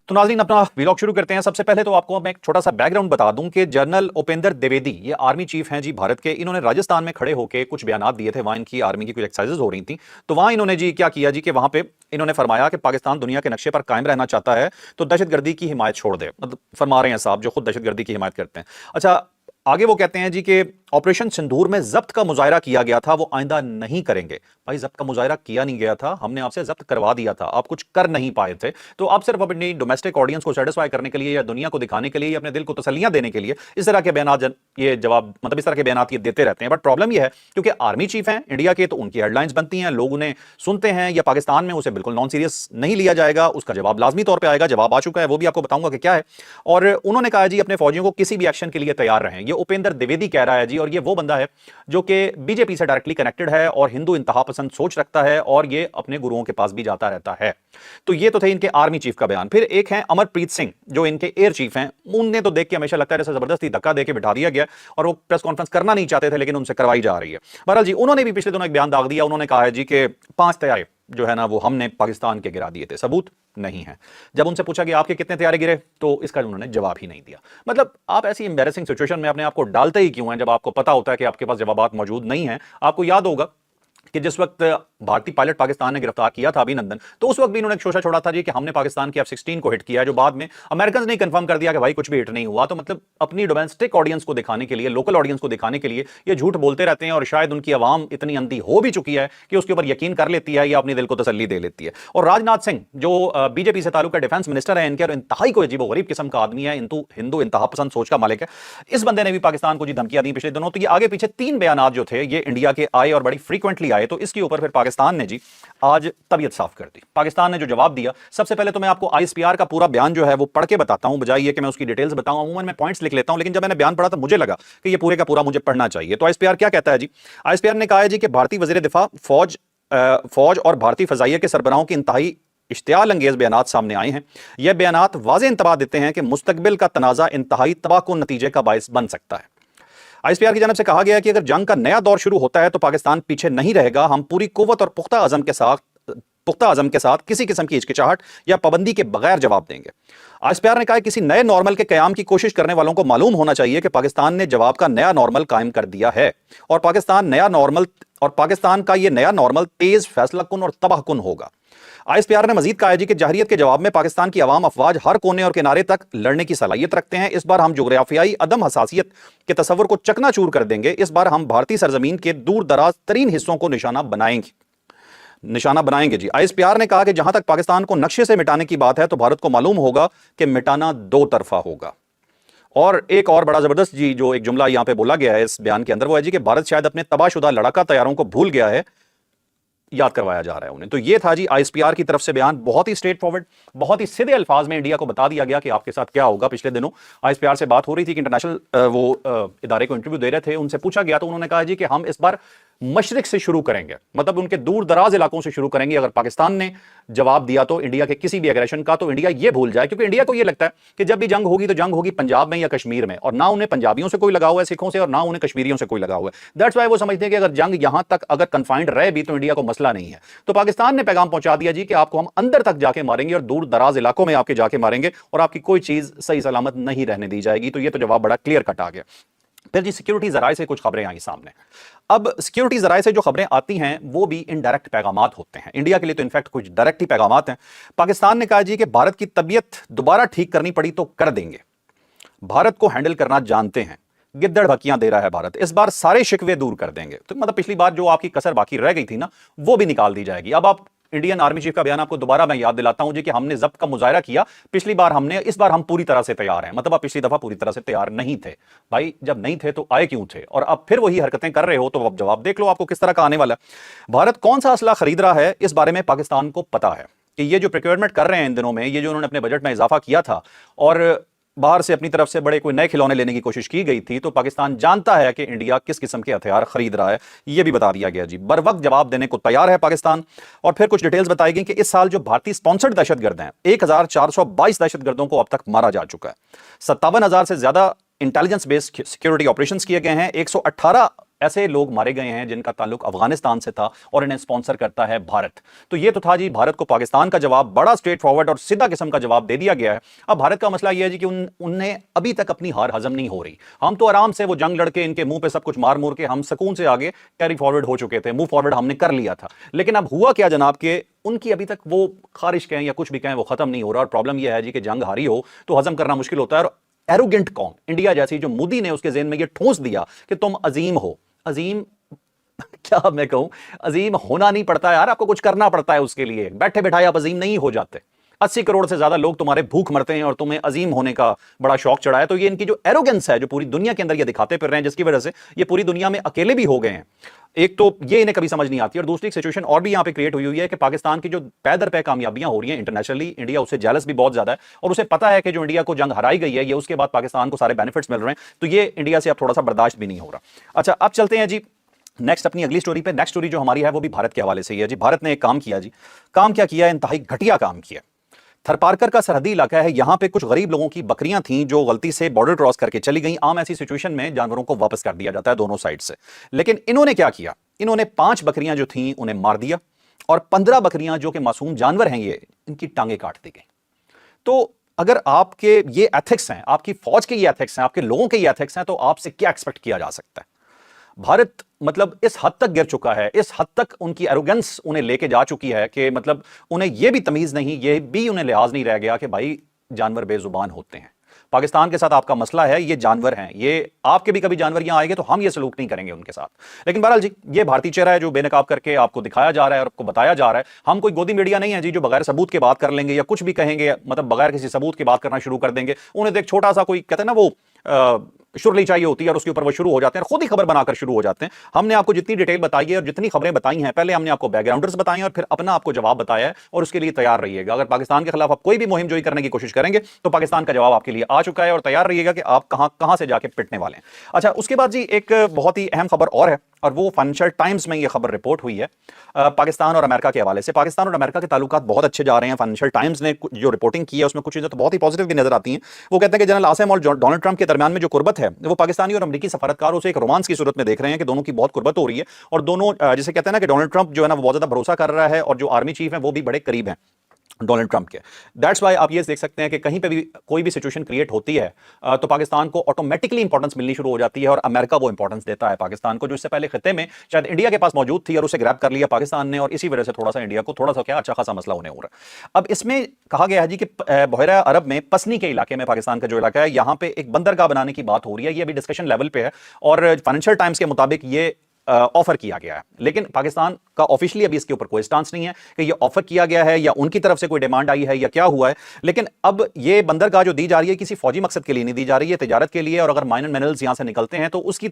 तो नाज़रीन अपना व्लॉग शुरू करते हैं। सबसे पहले तो आपको मैं एक छोटा सा बैकग्राउंड बता दूं कि जनरल उपेंद्र द्विवेदी ये आर्मी चीफ हैं जी भारत के। इन्होंने राजस्थान में खड़े होकर कुछ बयान दिए थे, वहां इनकी आर्मी की कुछ एक्सरसाइजेज हो रही थी। तो वहां इन्होंने जी क्या किया जी कि वहां पे इन्होंने फरमाया कि पाकिस्तान दुनिया के नक्शे पर कायम रहना चाहता है तो दहशतगर्दी की हिमायत छोड़ दे। मतलब फरमा रहे हैं साहब जो खुद दहशतगर्दी की हिमायत करते हैं। अच्छा, आगे वो कहते हैं जी कि ऑपरेशन सिंदूर में जब्त का मुजाहरा किया गया था, वो आइंदा नहीं करेंगे। भाई जब्त का मुजाहरा किया नहीं गया था, हमने आपसे जब्त करवा दिया था, आप कुछ कर नहीं पाए थे। तो आप सिर्फ अपनी डोमेस्टिक ऑडियंस को सेटिस्फाई करने के लिए या दुनिया को दिखाने के लिए या अपने दिल को तसल्लियां देने के लिए इस तरह के बयान ये जवाब मतलब इस तरह के बयान ये देते रहते हैं। बट प्रॉब्लम ये है क्योंकि आर्मी चीफ हैं इंडिया के, तो उनकी हेडलाइंस बनती हैं, लोग उन्हें सुनते हैं, या पाकिस्तान में उसे बिल्कुल नॉन सीरियस नहीं लिया जाएगा। उसका जवाब लाजमी तौर पर आएगा, जवाब आ चुका है, वो भी आपको बताऊंगा कि क्या है। और उन्होंने कहा जी अपने फौजियों को किसी भी एक्शन के लिए तैयार रहें। ये उपेंद्र द्विवेदी कह रहा है जी, और ये वो बंदा है जो कि बीजेपी से डायरेक्टली कनेक्टेड है और हिंदू इंतहा पसंद सोच रखता है और ये अपने गुरुओं के पास भी जाता रहता है। तो ये तो थे इनके आर्मी चीफ का बयान। फिर एक है अमरप्रीत सिंह जो इनके एयर चीफ हैं। उन्हें तो देख के हमेशा लगता है जैसे जबरदस्ती धक्का देके बिठा दिया गया और वो प्रेस कॉन्फ्रेंस करना नहीं चाहते थे लेकिन उनसे करवाई जा रही है। बहरहाल जी उन्होंने भी पिछले दिनों एक बयान दाग दिया। उन्होंने कहा है जी कि 5 तैयारे जो है ना वो हमने पाकिस्तान के गिरा दिए थे, सबूत नहीं है। जब उनसे पूछा कि आपके कितने तैयारे गिरे तो इसका उन्होंने जवाब ही नहीं दिया। मतलब आप ऐसी एम्बैरेसिंग सिचुएशन में अपने आप को डालते ही क्यों हैं जब आपको पता होता है कि आपके पास जवाबात मौजूद नहीं है। आपको याद होगा कि जिस वक्त भारतीय पायलट पाकिस्तान ने गिरफ्तार किया था अभिनंदन, तो उस वक्त भी इन्होंने शोषा छोड़ा था जी कि हमने पाकिस्तान की F-16 को हिट किया है, जो बाद में अमेरिकन ने कंफर्म कर दिया कि भाई कुछ भी हिट नहीं हुआ। तो मतलब अपनी डोमेस्टिक ऑडियंस को दिखाने के लिए, लोकल ऑडियंस को दिखाने के लिए ये झूठ बोलते रहते हैं और शायद उनकी आवाम इतनी अंधी हो भी चुकी है कि उसके ऊपर यकीन कर लेती है या अपने दिल को तसल्ली दे लेती है। और राजनाथ सिंह जो बीजेपी से ताल्लुक डिफेंस मिनिस्टर है इनके, और इंतहाई को अजीबो गरीब किस्म का आदमी है, हिंदू इंतहा पसंद सोच का मालिक है। इस बंदे ने भी पाकिस्तान को जी धमकियां दी पिछले दिनों। तो ये आगे पीछे 3 बयान जो थे ये इंडिया के आए और बड़ी फ्रीक्वेंटली आए। तो इसके ऊपर फिर पाकिस्तान ने जी आज तबीयत साफ कर दी। पाकिस्तान ने जो जवाब दिया, सबसे पहले तो मैं आपको आईएसपीआर का पूरा बयान जो है वो पढ़ के बताता हूं, बजाय ये कि मैं उसकी डिटेल्स बताऊं। अमूमन मैं पॉइंट्स लिख लेता हूं, लेकिन जब मैंने बयान पढ़ा तो मुझे लगा कि ये पूरे का पूरा मुझे पढ़ना चाहिए। तो आईएसपीआर क्या कहता है जी? आईएसपीआर ने कहा है जी कि भारतीय वजीर दिफा, फौज और भारतीय फजाइया के सरबराहों की इंतहाई इश्तियाल अंगेज बयानात सामने आए हैं। यह बयानात वाज़ेह इंतबाह देते हैं कि मुस्तकबिल का तनाज़ा इंतहाई तबाहकुन नतीजे का बायस बन सकता है। आईएसपीआर की जानब से कहा गया है कि अगर जंग का नया दौर शुरू होता है तो पाकिस्तान पीछे नहीं रहेगा। हम पूरी कुव्वत और पुख्ता अज़म के साथ किसी किस्म की हिचकिचाहट या पाबंदी के बगैर जवाब देंगे। आईएसपीआर ने कहा किसी नए नॉर्मल के कयाम की कोशिश करने वालों को मालूम होना चाहिए कि पाकिस्तान ने जवाब का नया नॉर्मल कायम कर दिया है और पाकिस्तान का यह नया नॉर्मल तेज, फैसलाकुन और तबाहकुन होगा। आईएसपीआर ने मजीद कहा है जी कि जहरियत के जवाब में पाकिस्तान की अवाम अफवाज हर कोने और किनारे तक लड़ने की सलाहियत रखते हैं। इस बार हम जोग्राफियाई अदम हसासियत के तस्वर को चकनाचूर कर देंगे। इस बार हम भारतीय सरजमीन के दूर दराज तरीन हिस्सों को निशाना बनाएंगे जी। आईएसपीआर ने कहा कि जहां तक पाकिस्तान को नक्शे से मिटाने की बात है तो भारत को मालूम होगा कि मिटाना 2 तरफा होगा। और एक और बड़ा जबरदस्त जी जो एक जुमला यहां पे बोला गया है इस बयान के अंदर, वो है जी कि भारत शायद अपने तबाहशुदा लड़ाका तैयारों को भूल गया है, याद करवाया जा रहा है उन्हें। तो ये था जी आईएसपीआर की तरफ से बयान। बहुत ही स्ट्रेट फॉरवर्ड, बहुत ही सीधे अल्फाज में इंडिया को बता दिया गया कि आपके साथ क्या होगा। पिछले दिनों आईएसपीआर से बात हो रही थी कि इंटरनेशनल इदारे को इंटरव्यू दे रहे थे, उनसे पूछा गया तो उन्होंने कहा जी कि हम इस बार मशरिक से शुरू करेंगे, मतलब उनके दूर दराज इलाकों से शुरू करेंगे। अगर पाकिस्तान ने जवाब दिया तो इंडिया के किसी भी एग्रेशन का, तो इंडिया ये भूल जाए, क्योंकि इंडिया को ये लगता है कि जब भी जंग होगी तो जंग होगी पंजाब में या कश्मीर में, और ना उन्हें पंजाबियों से कोई लगाव है सिखों से, और ना उन्हें कश्मीरियों से कोई लगाव है। दैट्स वाई वो समझते हैं कि अगर जंग यहां तक अगर कन्फाइंड रहे भी तो इंडिया को मसला नहीं है। तो पाकिस्तान ने पैगाम पहुंचा दिया जी कि आपको हम अंदर तक जाके मारेंगे और दूर दराज इलाकों में आपके जाके मारेंगे और आपकी कोई चीज सही सलामत नहीं रहने दी जाएगी। तो ये तो जवाब बड़ा क्लियर कट आ गया। फिर जी सिक्योरिटी जराए से कुछ खबरें आई सामने। अब सिक्योरिटी जराए से जो खबरें आती हैं वो भी इनडायरेक्ट पैगामात होते हैं। इंडिया के लिए तो इनफैक्ट कुछ डायरेक्ट ही पैगामात हैं। पाकिस्तान ने कहा जी कि भारत की तबीयत दोबारा ठीक करनी पड़ी तो कर देंगे, भारत को हैंडल करना जानते हैं, गिद्दड़ भकियां दे रहा है भारत, इस बार सारे शिकवे दूर कर देंगे। तो मतलब पिछली बार जो आपकी कसर बाकी रह गई थी ना वो भी निकाल दी जाएगी। अब आप इंडियन आर्मी चीफ का बयान आपको दोबारा मैं याद दिलाता हूं जी कि हमने जब्त का मुजाहरा किया पिछली बार हमने, इस बार हम पूरी तरह से तैयार हैं। मतलब आप पिछली दफा पूरी तरह से तैयार नहीं थे। भाई जब नहीं थे तो आए क्यों थे? और अब फिर वही हरकतें कर रहे हो तो अब जवाब देख लो आपको किस तरह का आने वाला है। भारत कौन सा असला खरीद रहा है इस बारे में पाकिस्तान को पता है कि ये जो प्रोक्योरमेंट कर रहे हैं इन दिनों में, ये जो उन्होंने अपने बजट में इजाफा किया था और बाहर से अपनी तरफ से बड़े कोई नए खिलौने लेने की कोशिश की गई थी, तो पाकिस्तान जानता है कि इंडिया किस किस्म के हथियार खरीद रहा है। यह भी बता दिया गया जी। बर वक्त जवाब देने को तैयार है पाकिस्तान। और फिर कुछ डिटेल्स बताई गई कि इस साल जो भारतीय स्पॉन्सर्ड दहशतगर्द हैं, 1422 दहशतगर्दों को अब तक मारा जा चुका है। 57,000 से ज्यादा इंटेलिजेंस बेस्ड सिक्योरिटी ऑपरेशंस किए गए हैं। 118 ऐसे लोग मारे गए हैं जिनका ताल्लुक अफगानिस्तान से था और इन्हें स्पॉन्सर करता है भारत। तो ये तो था जी भारत को पाकिस्तान का जवाब, बड़ा स्ट्रेट फॉरवर्ड और सीधा किस्म का जवाब दे दिया गया है। अब भारत का मसला यह है जी कि उन्हें अभी तक अपनी हार हजम नहीं हो रही। हम तो आराम से वो जंग लड़के इनके मुंह पे सब कुछ मार मूर के हम सुकून से आगे कैरी फॉरवर्ड हो चुके थे, मूव फॉरवर्ड हमने कर लिया था। लेकिन अब हुआ क्या जनाब के उनकी अभी तक वो खारिश कहें या कुछ भी कहें वो खत्म नहीं हो रहा। और प्रॉब्लम यह है जी कि जंग हारी हो तो हजम करना मुश्किल होता है। और एरोगेंट कौन, इंडिया जैसी, जो मोदी ने उसके जेहन में ये ठोंस दिया कि तुम अजीम हो। अजीम क्या मैं कहूं, अजीम होना नहीं पड़ता यार, आपको कुछ करना पड़ता है उसके लिए। बैठे बैठाए आप अजीम नहीं हो जाते। 80 करोड़ से ज्यादा लोग तुम्हारे भूख मरते हैं और तुम्हें अजीम होने का बड़ा शौक चढ़ा है। तो ये इनकी जो एरोगेंस है जो पूरी दुनिया के अंदर ये दिखाते फिर रहे हैं, जिसकी वजह से ये पूरी दुनिया में अकेले भी हो गए हैं। एक तो ये इन्हें कभी समझ नहीं आती, और दूसरी सिचुएशन और भी यहां पे क्रिएट हुई है कि पाकिस्तान की जो पै दर पै कामयाबियां हो रही हैं इंटरनेशनली, इंडिया उससे जेलस भी बहुत ज्यादा है और उसे पता है कि जो इंडिया को जंग हराई गई है ये उसके बाद पाकिस्तान को सारे बेनिफिट्स मिल रहे हैं। तो ये इंडिया से अब थोड़ा सा बर्दाश्त भी नहीं हो रहा। अच्छा, अब चलते हैं जी नेक्स्ट अपनी अगली स्टोरी पे। नेक्स्ट स्टोरी जो हमारी है वो भी भारत के हवाले से ही है जी। भारत ने एक काम किया जी, काम क्या किया, इंतहाई घटिया काम किया। थरपारकर का सरहदी इलाका है, यहां पे कुछ गरीब लोगों की बकरियां थीं जो गलती से बॉर्डर क्रॉस करके चली गई। आम ऐसी सिचुएशन में जानवरों को वापस कर दिया जाता है दोनों साइड से। लेकिन इन्होंने क्या किया, इन्होंने 5 बकरियां जो थीं उन्हें मार दिया और 15 बकरियां जो कि मासूम जानवर हैं ये, इनकी टांगे काट दी गई। तो अगर आपके ये एथिक्स हैं, आपकी फौज के ये एथिक्स हैं, आपके लोगों के ये एथिक्स हैं, तो आपसे क्या एक्सपेक्ट किया जा सकता है। भारत मतलब इस हद तक गिर चुका है, इस हद तक उनकी एरोगेंस उन्हें लेके जा चुकी है कि मतलब उन्हें यह भी तमीज नहीं, यह भी उन्हें लिहाज नहीं रह गया कि भाई जानवर बेजुबान होते हैं। पाकिस्तान के साथ आपका मसला है, ये जानवर हैं, ये आपके भी कभी जानवर यहां आएंगे तो हम ये सलूक नहीं करेंगे उनके साथ। लेकिन बहरहाल जी ये भारतीय चेहरा है जो बेनकाब करके आपको दिखाया जा रहा है और आपको बताया जा रहा है। हम कोई गोदी मीडिया नहीं है जी जो बगैर सबूत के बात कर लेंगे या कुछ भी कहेंगे, मतलब बगैर किसी सबूत की बात करना शुरू कर देंगे। उन्हें तो एक छोटा सा कोई कहते हैं ना वो शुरली चाहिए होती है और उसके ऊपर वो शुरू हो जाते हैं, खुद ही खबर बनाकर शुरू हो जाते हैं। हमने आपको जितनी डिटेल बताई है और जितनी खबरें बताई हैं, पहले हमने आपको बैकग्राउंडर्स बताए हैं और फिर अपना आपको जवाब बताया है, और उसके लिए तैयार रहिएगा। अगर पाकिस्तान के खिलाफ आप कोई भी मुहिम जोई करने की कोशिश करेंगे तो पाकिस्तान का जवाब आपके लिए आ चुका है, और तैयार रहिएगा कि आप कहां कहां से जाके पिटने वाले हैं। अच्छा, उसके बाद जी एक बहुत ही अहम खबर और है, और वो फाइनेंशियल टाइम्स में ये खबर रिपोर्ट हुई है पाकिस्तान और अमेरिका के हवाले से। पाकिस्तान और अमेरिका के ताल्लुकात बहुत अच्छे जा रहे हैं। फाइनेंशियल टाइम्स ने जो रिपोर्टिंग की है उसमें कुछ चीजें तो बहुत ही पॉजिटिव भी नजर आती हैं। वो कहते हैं कि जनरल आसिम और डोनाल्ड ट्रंप के दरमियान में जो कुर्बत है वो पाकिस्तानी और अमेरिकी सफारतकारों से एक रोमांस की सूरत में देख रहे हैं कि दोनों की बहुत कुर्बत हो रही है, और दोनों जिसे कहते हैं ना कि डोनाल्ड ट्रंप जो है ना वो बहुत ज्यादा भरोसा कर रहा है, और जो आर्मी चीफ है वो भी बड़े करीब हैं डोनाल्ड ट्रंप के। दैट्स वाई आप ये देख सकते हैं कि कहीं पे भी कोई भी सिचुएशन क्रिएट होती है तो पाकिस्तान को ऑटोमेटिकली इंपॉर्टेंस मिलनी शुरू हो जाती है, और अमेरिका वो इंपॉर्टेंस देता है पाकिस्तान को, जो इससे पहले खिते में शायद इंडिया के पास मौजूद थी और उसे ग्रैब कर लिया पाकिस्तान ने, और इसी वजह से थोड़ा सा इंडिया को थोड़ा सा क्या अच्छा खासा मसला होने हो रहा है। अब इसमें कहा गया है जी कि बहरा अरब में पसनी के इलाके में, पाकिस्तान का जो इलाका है, यहाँ पे एक बंदरगाह बनाने की बात हो रही है। ये अभी डिस्कशन लेवल पे है, और फाइनेंशियल टाइम्स के मुताबिक ये ऑफर किया गया है। लेकिन पाकिस्तान का ऑफिशियली अभी इसके ऊपर कोई स्टांस नहीं है कि ये ऑफर किया गया है या उनकी तरफ से कोई डिमांड आई है या क्या हुआ है। लेकिन अब ये बंदरगाह जो दी जा रही है किसी फौजी मकसद के लिए नहीं दी जा रही है, तिजारत के लिए, और अगर माइनर मिनरल्स यहां से निकलते हैं तो उसकी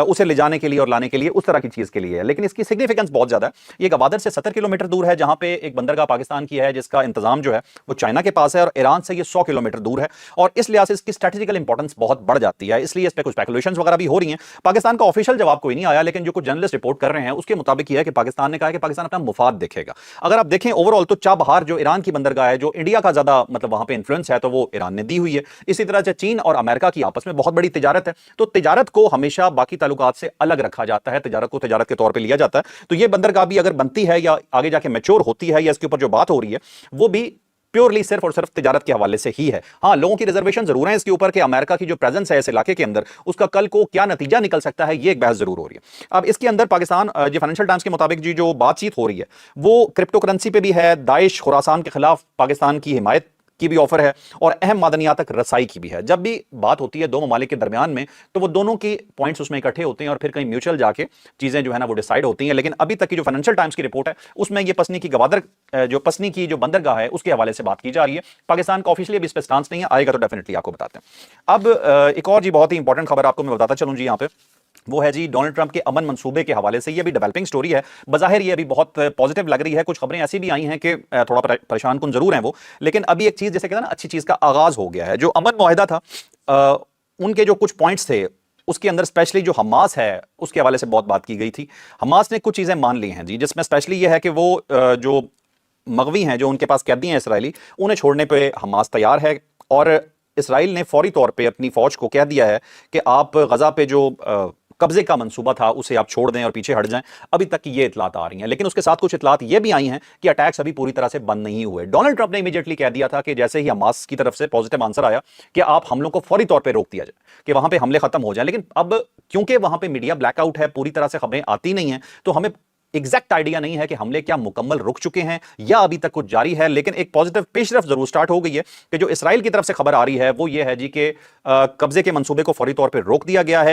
उसे ले जाने के लिए और लाने के लिए, उस तरह की चीज के लिए है। लेकिन इसकी सिग्निफिकेंस बहुत ज्यादा है। ये गवादर से 70 किलोमीटर दूर है, जहां पे एक बंदरगाह पाकिस्तान की है जिसका इंतजाम जो है वो चाइना के पास है, और ईरान से ये 100 किलोमीटर दूर है, और इस लिहाज से इसकी स्ट्रेटेजिकल इंपॉर्टेंस बहुत बढ़ जाती है। इसलिए इस पर कुछ स्पेकुलेशंस वगैरह भी हो रही हैं। पाकिस्तान का ऑफिशियल जवाब कोई नहीं आया, लेकिन जो कुछ जर्नलिस्ट रिपोर्ट कर रहे हैं उसके मुताबिक यह है कि पाकिस्तान ने कहा कि पाकिस्तान अपना मुफाद देखेगा। अगर आप देखें ओवरऑल तो चाबहार जो ईरान की बंदरगाह है, जो इंडिया का ज्यादा मतलब वहां पे इन्फ्लुएंस है, तो वो ईरान ने दी हुई है। इसी तरह से चीन और अमेरिका की आपस में बहुत बड़ी तिजारत है, तो तिजारत को हमेशा बाकी ताल्लुकात से अलग रखा जाता है, तिजारत को तिजारत के तौर पर लिया जाता है। तो ये बंदरगाह भी अगर बनती है या आगे जाके मैच्योर होती है, या इसके ऊपर जो बात हो रही है वो भी प्योरली सिर्फ और सिर्फ तिजारत के हवाले से ही है। हाँ, लोगों की रिजर्वेशन जरूर है इसके ऊपर कि अमेरिका की जो प्रेजेंस है इस इलाके के अंदर, उसका कल को क्या नतीजा निकल सकता है, ये एक बहस जरूर हो रही है। अब इसके अंदर पाकिस्तान जो फाइनेंशियल टाइम्स के मुताबिक जी जो बातचीत हो रही है वो क्रिप्टो करेंसी पे भी है, दाइश खुरासान के खिलाफ पाकिस्तान की हिमायत की भी ऑफर है, और अहम मादनियात तक रसाई की भी है। जब भी बात होती है दो ममालिक के दरमियान में तो वो दोनों की पॉइंट्स उसमें इकट्ठे होते हैं और फिर कहीं म्यूचुअल जाके चीजें जो है ना वो डिसाइड होती हैं। लेकिन अभी तक की जो फाइनेंशियल टाइम्स की रिपोर्ट है उसमें ये पसनी की गवादर जो पसनी की जो बंदरगाह है उसके हवाले से बात की जा रही है। पाकिस्तान का ऑफिशियली अभी इस पर स्टांस नहीं है, आएगा तो डेफिनेटली आपको बताते हैं। अब एक और जी बहुत ही इंपॉर्टेंट खबर आपको मैं बताता चलूं जी यहाँ पे, वो है जी डोनाल्ड ट्रंप के अमन मंसूबे के हवाले से। ये भी डेवलपिंग स्टोरी है, बज़ाहिर ये अभी बहुत पॉजिटिव लग रही है। कुछ खबरें ऐसी भी आई हैं कि थोड़ा परेशान कुन जरूर हैं वो, लेकिन अभी एक चीज जैसे कहते हैं ना अच्छी चीज का आगाज हो गया है। जो अमन मुआहिदा था उनके जो कुछ पॉइंट्स थे उसके अंदर स्पेशली जो हमास है उसके हवाले से बहुत बात की गई थी। हमास ने कुछ चीजें मान ली हैं जी, जिसमें स्पेशली ये है कि वो जो मगवी हैं जो उनके पास कैदी हैं इसराइली, उन्हें छोड़ने पे हमास तैयार है, और इसराइल ने फौरी तौर पे अपनी फौज को कह दिया है कि आप गजा पे जो कब्जे का मंसूबा था उसे आप छोड़ दें और पीछे हट जाएं। अभी तक की ये इतलात आ रही हैं, लेकिन उसके साथ कुछ इतलात ये भी आई हैं कि अटैक्स अभी पूरी तरह से बंद नहीं हुए। डोनाल्ड ट्रंप ने इमीडिएटली कह दिया था कि जैसे ही हमास की तरफ से पॉजिटिव आंसर आया कि आप हमलों को फौरी तौर पर रोक दिया जाए, कि वहां पर हमले खत्म हो जाए। लेकिन अब क्योंकि वहां पर मीडिया ब्लैकआउट है, पूरी तरह से खबरें आती नहीं है, तो हमें एग्जैक्ट आइडिया नहीं है कि हमले क्या मुकम्मल रुक चुके हैं या अभी तक कुछ जारी है। लेकिन एक पॉजिटिव पेशरफ जरूर स्टार्ट हो गई है कि जो इसराइल की तरफ से खबर आ रही है वो ये है जी कि कब्जे के मंसूबे को फौरी तौर पर रोक दिया गया है।